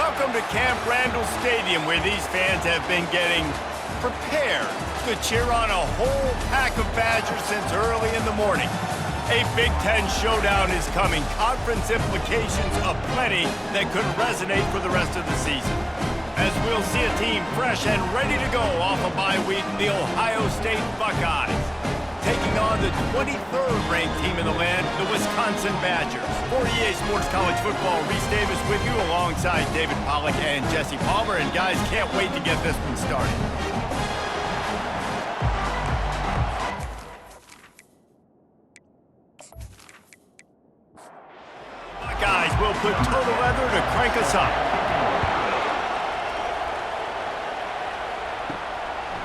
Welcome to Camp Randall Stadium, where these fans have been getting prepared to cheer on a whole pack of Badgers since early in the morning. A Big Ten showdown is coming. Conference implications aplenty that could resonate for the rest of the season. As we'll see a team fresh and ready to go off a bye week, the Ohio State Buckeyes, taking on the 23rd ranked team in the land, the Wisconsin Badgers. For EA Sports College Football, Reese Davis with you alongside David Pollack and Jesse Palmer. And guys, can't wait to get this one started. Buckeyes will put total leather to crank us up.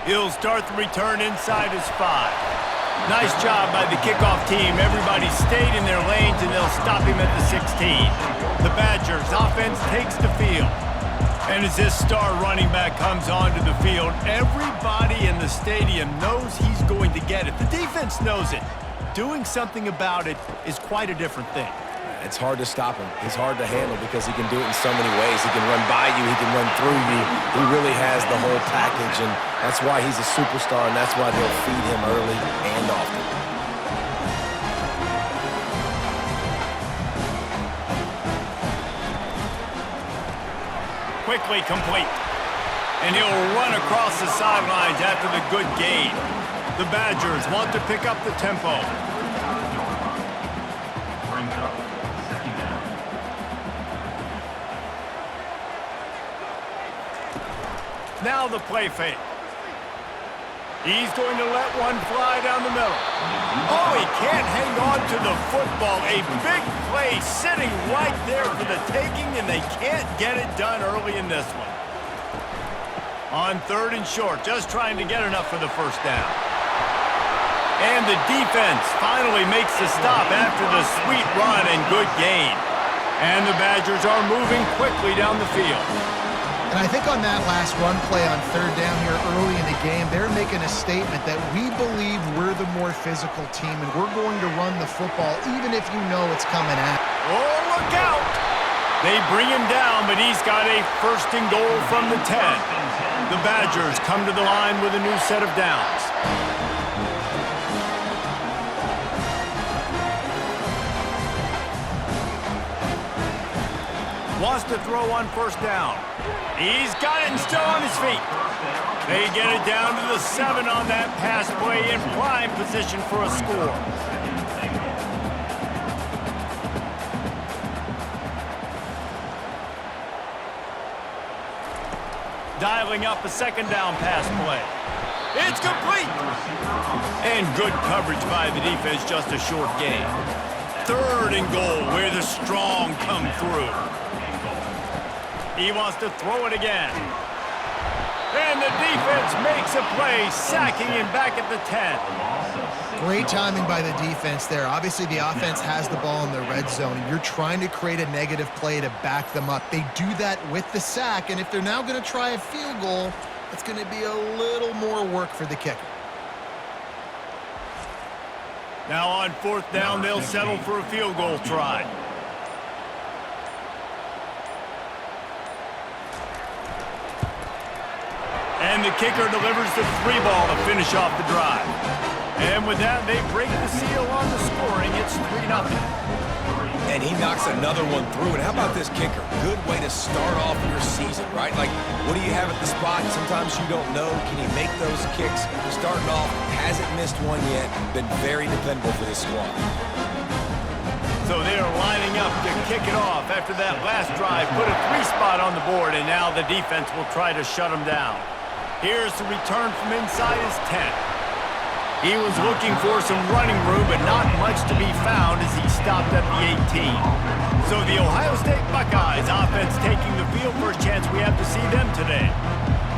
He'll start the return inside his 5. Nice job by the kickoff team. Everybody stayed in their lanes, and they'll stop him at the 16. The Badgers offense takes the field. And as this star running back comes onto the field, everybody in the stadium knows he's going to get it. The defense knows it. Doing something about it is quite a different thing. It's hard to stop him. He's hard to handle because he can do it in so many ways. He can run by you. He can run through you. He really has the whole package, and that's why he's a superstar, and that's why they'll feed him early and often. Quickly complete. And he'll run across the sidelines after the good gain. The Badgers want to pick up the tempo. Now the play fake. He's going to let one fly down the middle. Oh, he can't hang on to the football. A big play sitting right there for the taking, and they can't get it done early in this one. On 3rd and short, just trying to get enough for the first down. And the defense finally makes the stop after the sweet run and good gain. And the Badgers are moving quickly down the field. And I think on that last run play on 3rd down here early in the game, they're making a statement that we believe we're the more physical team, and we're going to run the football even if you know it's coming at. Oh, look out! They bring him down, but he's got a 1st and goal from the 10. The Badgers come to the line with a new set of downs. Wants to throw on 1st down. He's got it and still on his feet. They get it down to the 7 on that pass play in prime position for a score. Dialing up a 2nd down pass play. It's complete. And good coverage by the defense, just a short gain. 3rd and goal, where the strong come through. He wants to throw it again. And the defense makes a play, sacking him back at the 10. Great timing by the defense there. Obviously, the offense has the ball in the red zone. You're trying to create a negative play to back them up. They do that with the sack, and if they're now going to try a field goal, it's going to be a little more work for the kicker. Now on 4th down, they'll settle for a field goal try. And the kicker delivers the 3 ball to finish off the drive. And with that, they break the seal on the scoring. It's 3-0. And he knocks another one through. And how about this kicker? Good way to start off your season, right? Like, what do you have at the spot? Sometimes you don't know. Can he make those kicks? Starting off, hasn't missed one yet. Been very dependable for this squad. So they are lining up to kick it off after that last drive. Put a 3 spot on the board, and now the defense will try to shut them down. Here's the return from inside his 10. He was looking for some running room, but not much to be found as he stopped at the 18. So the Ohio State Buckeyes offense taking the field for a chance we have to see them today.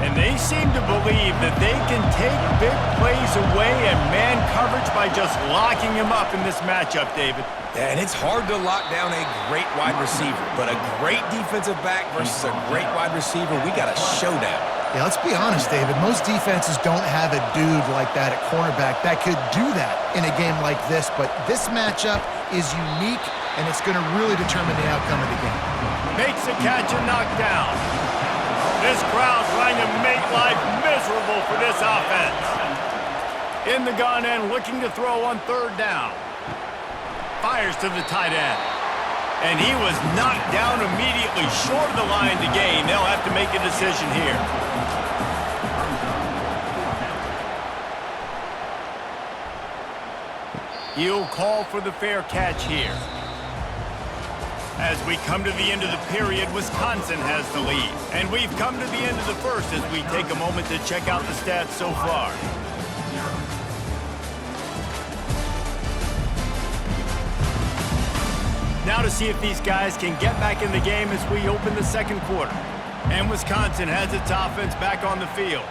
And they seem to believe that they can take big plays away and man coverage by just locking him up in this matchup, David. Yeah, and it's hard to lock down a great wide receiver, but a great defensive back versus a great wide receiver, we got a showdown. Yeah, let's be honest, David. Most defenses don't have a dude like that at cornerback that could do that in a game like this, but this matchup is unique, and it's going to really determine the outcome of the game. Makes the catch and knocked down. This crowd trying to make life miserable for this offense. In the gun and looking to throw on third down. Fires to the tight end. And he was knocked down immediately short of the line to gain. They'll have to make a decision here. He'll call for the fair catch here. As we come to the end of the period, Wisconsin has the lead. And we've come to the end of the first as we take a moment to check out the stats so far. Now to see if these guys can get back in the game as we open the second quarter. And Wisconsin has its offense back on the field.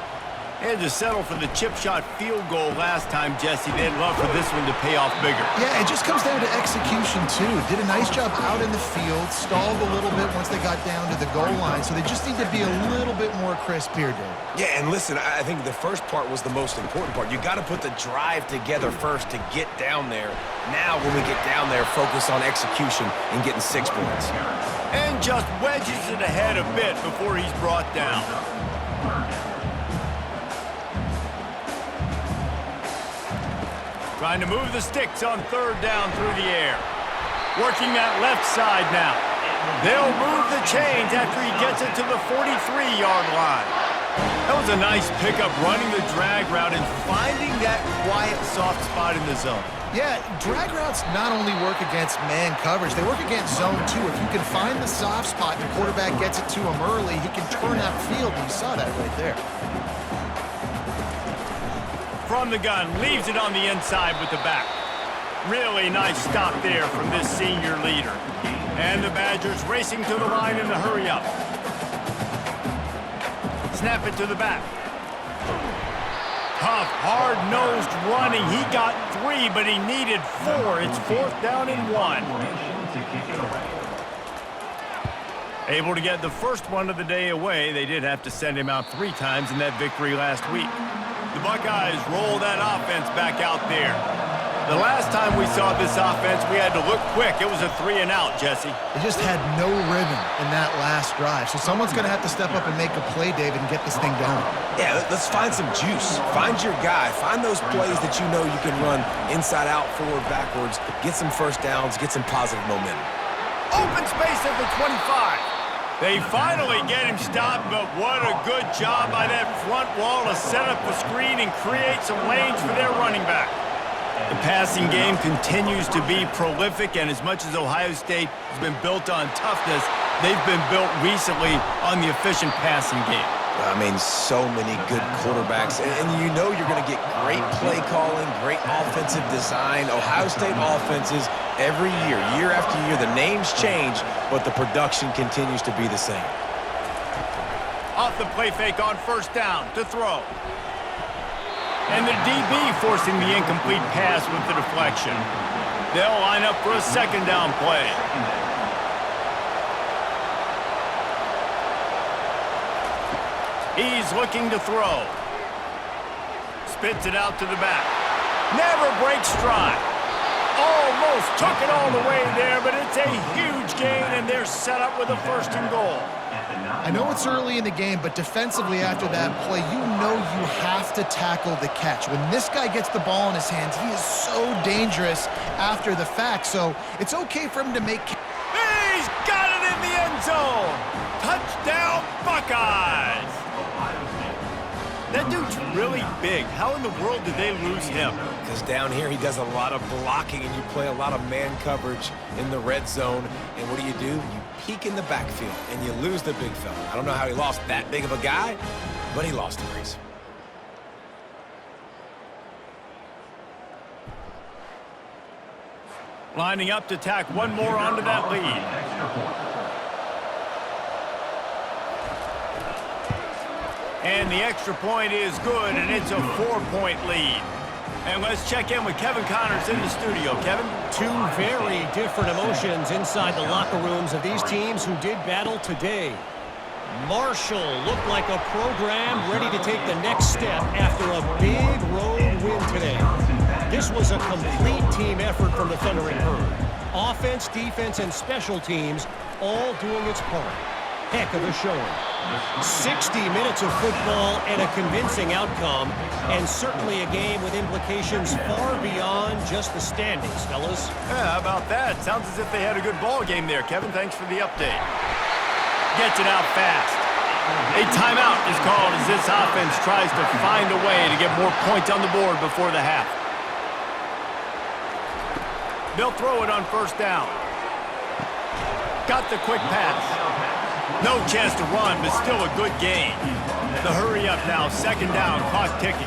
They had to settle for the chip shot field goal last time, Jesse. They'd love for this one to pay off bigger. Yeah, it just comes down to execution, too. Did a nice job out in the field, stalled a little bit once they got down to the goal line, so they just need to be a little bit more crisp here, Dave. Yeah, and listen, I think the first part was the most important part. You got to put the drive together first to get down there. Now, when we get down there, focus on execution and getting 6 points. And just wedges it ahead a bit before he's brought down. Trying to move the sticks on third down through the air. Working that left side now. They'll move the chains after he gets it to the 43-yard line. That was a nice pickup running the drag route and finding that quiet, soft spot in the zone. Yeah, drag routes not only work against man coverage, they work against zone too. If you can find the soft spot and the quarterback gets it to him early, he can turn that field, and you saw that right there. From the gun, leaves it on the inside with the back. Really nice stop there from this senior leader. And the Badgers racing to the line in the hurry up. Snap it to the back. Tough, hard-nosed running. He got 3, but he needed 4. It's 4th down and 1. Able to get the first one of the day away. They did have to send him out 3 times in that victory last week. The Buckeyes roll that offense back out there. The last time we saw this offense, we had to look quick. It was a 3-and-out, Jesse. They just had no rhythm in that last drive. So someone's going to have to step up and make a play, David, and get this thing going. Yeah, let's find some juice. Find your guy. Find those plays that you know you can run inside out, forward, backwards. Get some first downs. Get some positive momentum. Open space at the 25. They finally get him stopped, but what a good job by that front wall to set up the screen and create some lanes for their running back. The passing game continues to be prolific, and as much as Ohio State has been built on toughness, they've been built recently on the efficient passing game. I mean, so many good quarterbacks, and you know you're going to get great play calling, great offensive design. Ohio State offenses every year, year after year, the names change, but the production continues to be the same. Off the play fake on first down to throw. And the DB forcing the incomplete pass with the deflection. They'll line up for a second down play. He's looking to throw. Spits it out to the back. Never breaks stride. Almost took it all the way there, but it's a huge gain, and they're set up with a 1st and goal. I know it's early in the game, but defensively after that play, you know you have to tackle the catch. When this guy gets the ball in his hands, he is so dangerous after the fact, so it's okay for him to make... He's got it in the end zone! Touchdown, Buckeyes! That dude's really big. How in the world did they lose him? Because down here he does a lot of blocking, and you play a lot of man coverage in the red zone. And what do? You peek in the backfield, and you lose the big fella. I don't know how he lost that big of a guy, but he lost the race. Lining up to tack one more onto that lead. And the extra point is good, and it's a 4-point lead. And let's check in with Kevin Connors in the studio. Kevin? 2 very different emotions inside the locker rooms of these teams who did battle today. Marshall looked like a program ready to take the next step after a big road win today. This was a complete team effort from the Thundering Herd. Offense, defense, and special teams all doing its part. Heck of a showing. 60 minutes of football and a convincing outcome, and certainly a game with implications far beyond just the standings, fellas. Yeah, how about that? Sounds as if they had a good ball game there. Kevin, thanks for the update. Gets it out fast. A timeout is called as this offense tries to find a way to get more points on the board before the half. They'll throw it on first down. Got the quick pass. No chance to run, but still a good gain. The hurry up now, second down, clock ticking.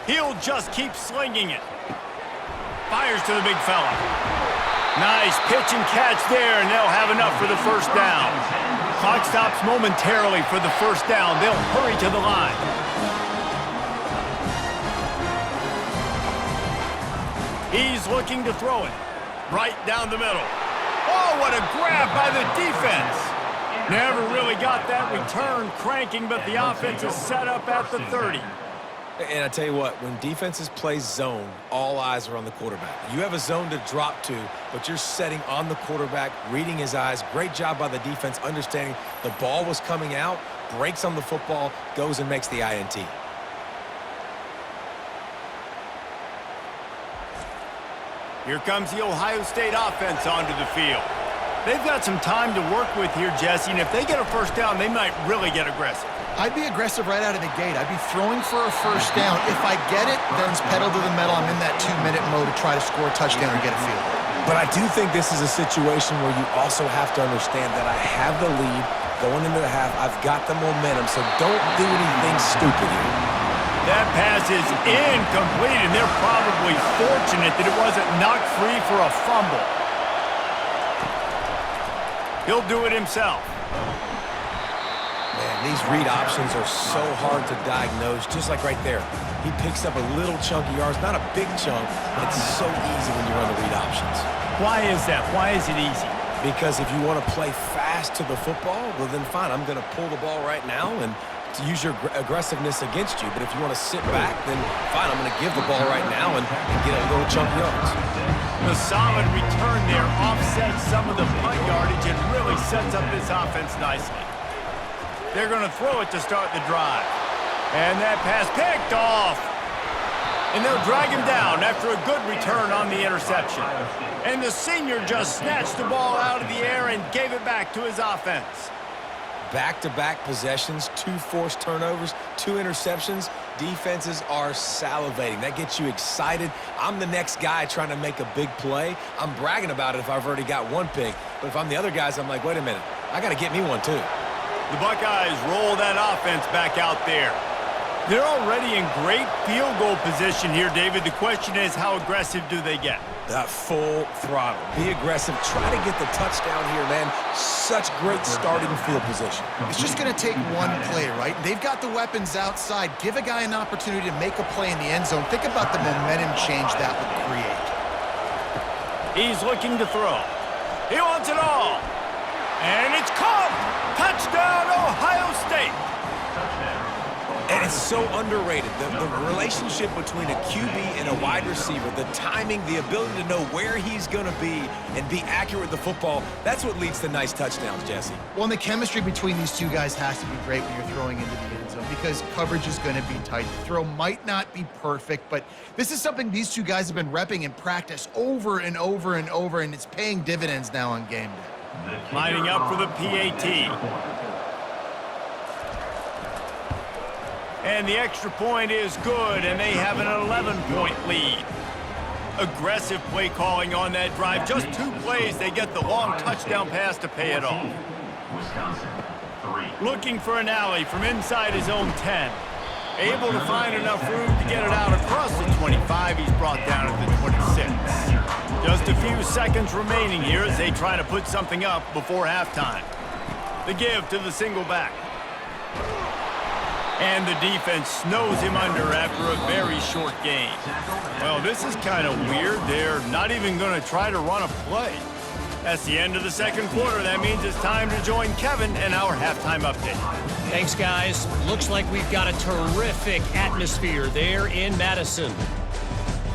He'll just keep slinging it. Fires to the big fella. Nice pitch and catch there, and they'll have enough for the first down. Clock stops momentarily for the first down. They'll hurry to the line. He's looking to throw it. Right down the middle. Oh, what a grab by the defense. Never really got that return cranking, but the offense is set up at the 30. And I tell you what, when defenses play zone, all eyes are on the quarterback. You have a zone to drop to, but you're setting on the quarterback, reading his eyes. Great job by the defense, understanding the ball was coming out, breaks on the football, goes and makes the INT. Here comes the Ohio State offense onto the field. They've got some time to work with here, Jesse, and if they get a first down, they might really get aggressive. I'd be aggressive right out of the gate. I'd be throwing for a first down. If I get it, then it's pedal to the metal. I'm in that 2-minute mode to try to score a touchdown or get a field goal. But I do think this is a situation where you also have to understand that I have the lead going into the half. I've got the momentum, so don't do anything stupid here. That pass is incomplete, and they're probably fortunate that it wasn't knocked free for a fumble. He'll do it himself. Man, these read options are so hard to diagnose, just like right there. He picks up a little chunk of yards, not a big chunk, but it's so easy when you run the read options. Why is that? Why is it easy? Because if you want to play fast to the football, well then fine, I'm going to pull the ball right now and to use your aggressiveness against you. But if you want to sit back, then fine, I'm going to give the ball right now and get a little chunk of yards. The solid return there offsets some of the punt yardage and really sets up this offense nicely. They're going to throw it to start the drive. And that pass picked off. And they'll drag him down after a good return on the interception. And the senior just snatched the ball out of the air and gave it back to his offense. Back-to-back possessions, 2 forced turnovers, 2 interceptions. Defenses are salivating. That gets you excited. I'm the next guy trying to make a big play. I'm bragging about it if I've already got 1 pick. But if I'm the other guys, I'm like, wait a minute, I got to get me one too. The Buckeyes roll that offense back out there. They're already in great field goal position here, David. The question is, how aggressive do they get? Full throttle. Be aggressive. Try to get the touchdown here, man. Such great starting field position. It's just going to take 1 play, right? They've got the weapons outside. Give a guy an opportunity to make a play in the end zone. Think about the momentum change that would create. He's looking to throw. He wants it all. And it's caught. Touchdown, Ohio State. And it's so underrated. The relationship between a QB and a wide receiver, the timing, the ability to know where he's going to be and be accurate with the football, that's what leads to nice touchdowns, Jesse. Well, and the chemistry between these 2 guys has to be great when you're throwing into the end zone because coverage is going to be tight. The throw might not be perfect, but this is something these 2 guys have been repping in practice over and over and over, and it's paying dividends now on game day. Lining up for the PAT. And the extra point is good, and they have an 11-point lead. Aggressive play calling on that drive. Just 2 plays, they get the long touchdown pass to pay it off. Looking for an alley from inside his own 10. Able to find enough room to get it out across the 25. He's brought down at the 26. Just a few seconds remaining here as they try to put something up before halftime. The give to the single back. And the defense snows him under after a very short gain. Well, this is kind of weird. They're not even going to try to run a play. That's the end of the second quarter. That means it's time to join Kevin and our halftime update. Thanks, guys. Looks like we've got a terrific atmosphere there in Madison.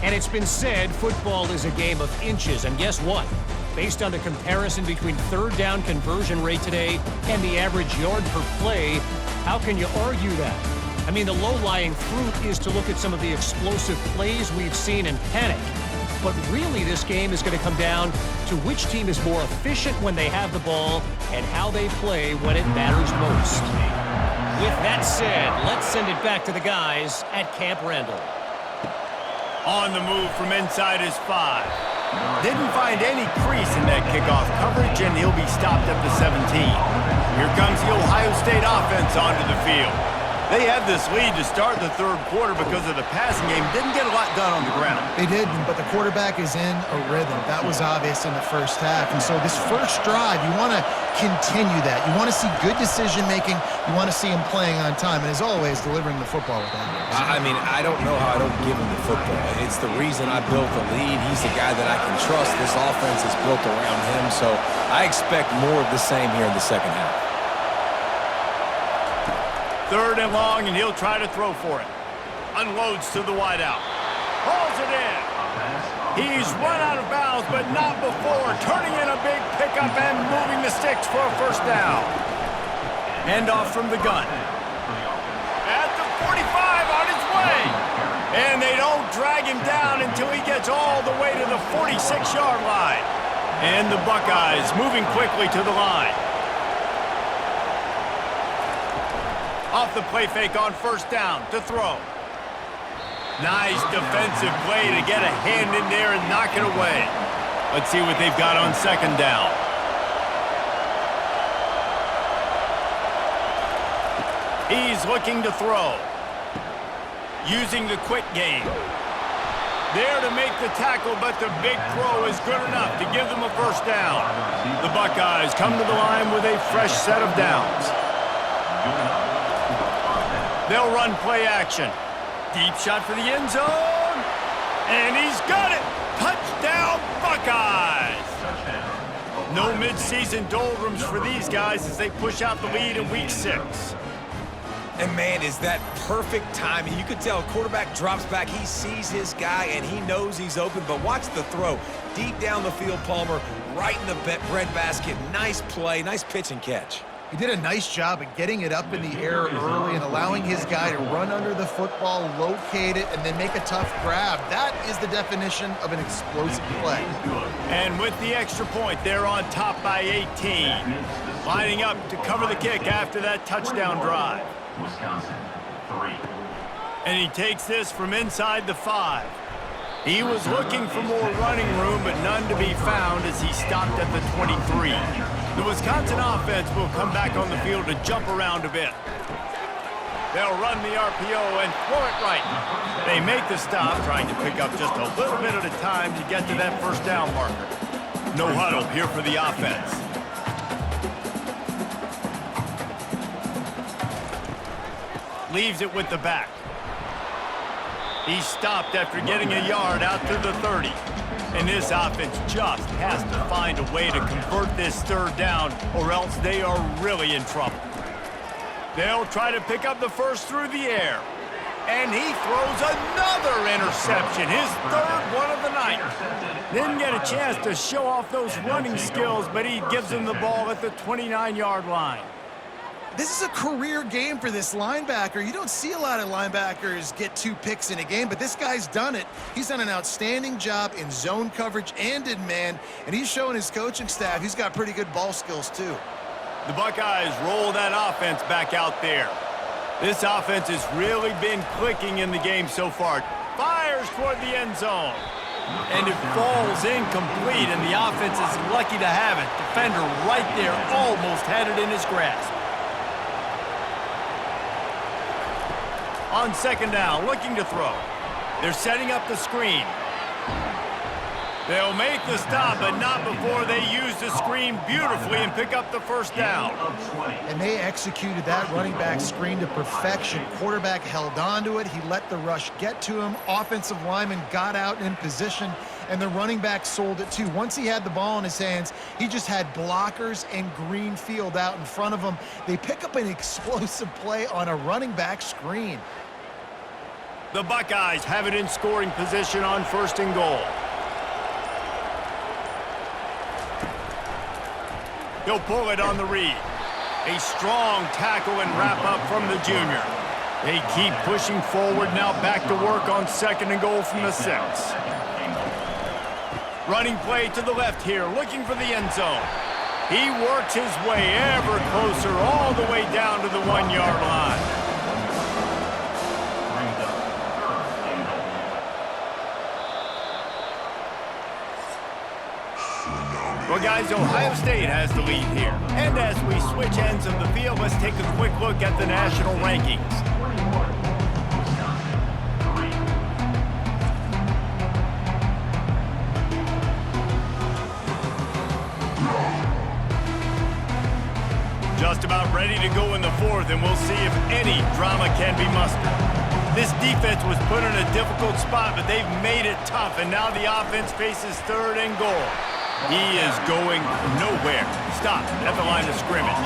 And it's been said football is a game of inches, and guess what? Based on the comparison between third down conversion rate today and the average yard per play, how can you argue that? I mean, the low-lying fruit is to look at some of the explosive plays we've seen and panic. But really, this game is going to come down to which team is more efficient when they have the ball and how they play when it matters most. With that said, let's send it back to the guys at Camp Randall. On the move from inside his 5. Didn't find any crease in that kickoff coverage, and he'll be stopped at the 17. Here comes the Ohio State offense onto the field. They had this lead to start the third quarter because of the passing game. Didn't get a lot done on the ground. They didn't, but the quarterback is in a rhythm. That was obvious in the first half. And so this first drive, you want to continue that. You want to see good decision-making. You want to see him playing on time. And as always, delivering the football with that. I mean, I don't know how I don't give him the football. It's the reason I built the lead. He's the guy that I can trust. This offense is built around him. So I expect more of the same here in the second half. Third and long, and he'll try to throw for it. Unloads to the wideout. Hauls it in. He's run out of bounds, but not before turning in a big pickup and moving the sticks for a first down. Handoff from the gun. At the 45 on his way. And they don't drag him down until he gets all the way to the 46-yard line. And the Buckeyes moving quickly to the line. Off the play fake on first down to throw. Nice defensive play to get a hand in there and knock it away. Let's see what they've got on second down. He's looking to throw. Using the quick game. There to make the tackle, but the big throw is good enough to give them a first down. The Buckeyes come to the line with a fresh set of downs. They'll run play action. Deep shot for the end zone. And he's got it. Touchdown, Buckeyes. No midseason doldrums for these guys as they push out the lead in week 6. And, man, is that perfect timing. You could tell quarterback drops back. He sees his guy, and he knows he's open. But watch the throw. Deep down the field, Palmer, right in the breadbasket. Nice play, nice pitch and catch. He did a nice job of getting it up in the air early and allowing his guy to run under the football, locate it, and then make a tough grab. That is the definition of an explosive play. And with the extra point, they're on top by 18. Lining up to cover the kick after that touchdown drive. Wisconsin, 3. And he takes this from inside the 5. He was looking for more running room, but none to be found as he stopped at the 23. The Wisconsin offense will come back on the field to jump around a bit. They'll run the RPO and throw it right. They make the stop, trying to pick up just a little bit at a time to get to that first down marker. No huddle here for the offense. Leaves it with the back. He stopped after getting a yard out to the 30. And this offense just has to find a way to convert this third down, or else they are really in trouble. They'll try to pick up the first through the air. And he throws another interception, his third one of the night. Didn't get a chance to show off those running skills, but he gives him the ball at the 29-yard line. This is a career game for this linebacker. You don't see a lot of linebackers get 2 picks in a game, but this guy's done it. He's done an outstanding job in zone coverage and in man, and he's showing his coaching staff he's got pretty good ball skills too. The Buckeyes roll that offense back out there. This offense has really been clicking in the game so far. Fires toward the end zone. And it falls incomplete, and the offense is lucky to have it. Defender right there almost had it in his grasp. On second down, looking to throw. They're setting up the screen. They'll make the stop, but not before they use the screen beautifully and pick up the first down. And they executed that running back screen to perfection. Quarterback held on to it. He let the rush get to him. Offensive lineman got out in position, and the running back sold it too. Once he had the ball in his hands, he just had blockers and green field out in front of him. They pick up an explosive play on a running back screen. The Buckeyes have it in scoring position on 1st and goal. He'll pull it on the read. A strong tackle and wrap-up from the junior. They keep pushing forward, now back to work on 2nd and goal from the 6. Running play to the left here, looking for the end zone. He works his way ever closer, all the way down to the 1-yard line. Well, guys, Ohio State has the lead here. And as we switch ends of the field, let's take a quick look at the national rankings. Just about ready to go in the 4th, and we'll see if any drama can be mustered. This defense was put in a difficult spot, but they've made it tough, and now the offense faces 3rd and goal. He is going nowhere. Stop at the line of scrimmage.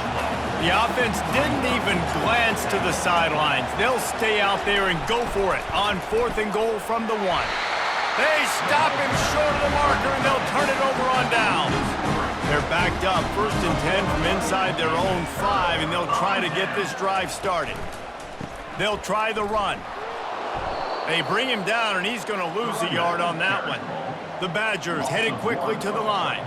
The offense didn't even glance to the sidelines. They'll stay out there and go for it on 4th and goal from the 1. They stop him short of the marker, and they'll turn it over on downs. They're backed up 1st and 10 from inside their own 5, and they'll try to get this drive started. They'll try the run. They bring him down, and he's going to lose a yard on that one. The Badgers headed quickly to the line.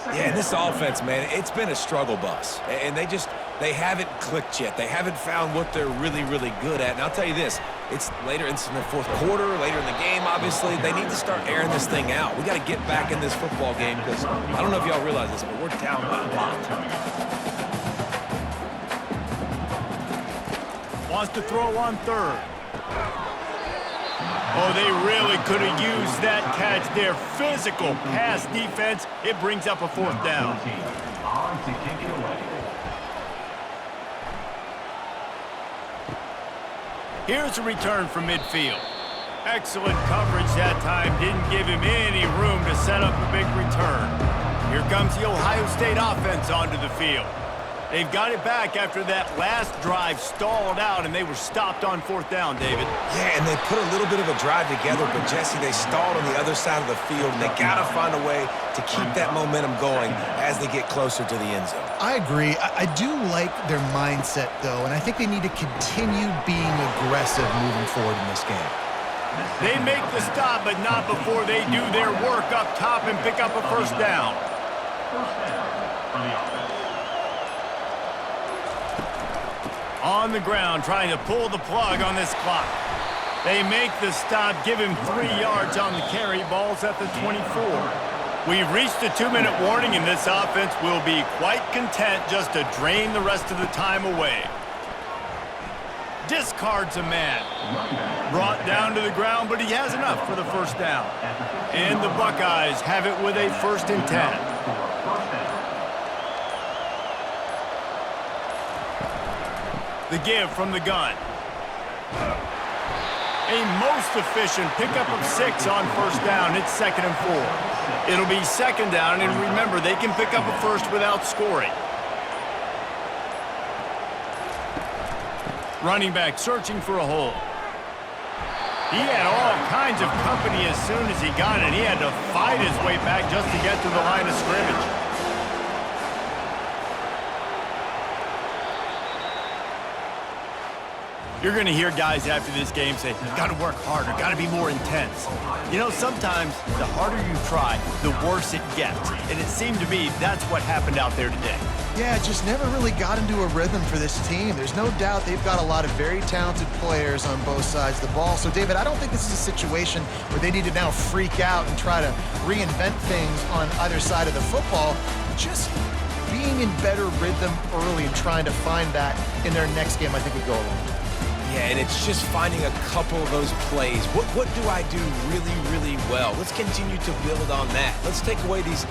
Yeah, this offense, man, it's been a struggle bus. And they haven't clicked yet. They haven't found what they're really, really good at. And I'll tell you this, it's later in the 4th quarter, later in the game, obviously. They need to start airing this thing out. We got to get back in this football game because I don't know if y'all realize this, but we're down by a lot. Wants to throw on 3rd. Oh, they really could have used that catch there. Physical pass defense. It brings up a 4th down. Here's a return from midfield. Excellent coverage that time. Didn't give him any room to set up a big return. Here comes the Ohio State offense onto the field. They've got it back after that last drive stalled out, and they were stopped on 4th down, David. Yeah, and they put a little bit of a drive together, but, Jesse, they stalled on the other side of the field, and they got to find a way to keep that momentum going as they get closer to the end zone. I agree. I do like their mindset, though, and I think they need to continue being aggressive moving forward in this game. They make the stop, but not before they do their work up top and pick up a 1st down. On the ground, trying to pull the plug on this clock. They make the stop, give him 3 yards on the carry. Ball's at the 24. We've reached a 2-minute warning, and this offense will be quite content just to drain the rest of the time away. Discards a man. Brought down to the ground, but he has enough for the 1st down. And the Buckeyes have it with a 1st and 10. The give from the gun. A most efficient pickup of 6 on 1st down. It's 2nd and 4. It'll be 2nd down, and remember, they can pick up a 1st without scoring. Running back searching for a hole. He had all kinds of company as soon as he got it. He had to fight his way back just to get to the line of scrimmage. You're going to hear guys after this game say, got to work harder, got to be more intense. You know, sometimes the harder you try, the worse it gets. And it seemed to me that's what happened out there today. Yeah, just never really got into a rhythm for this team. There's no doubt they've got a lot of very talented players on both sides of the ball. So, David, I don't think this is a situation where they need to now freak out and try to reinvent things on either side of the football. Just being in better rhythm early and trying to find that in their next game, I think would go a long way. Yeah, and it's just finding a couple of those plays. What do I do really, really well? Let's continue to build on that. Let's take away these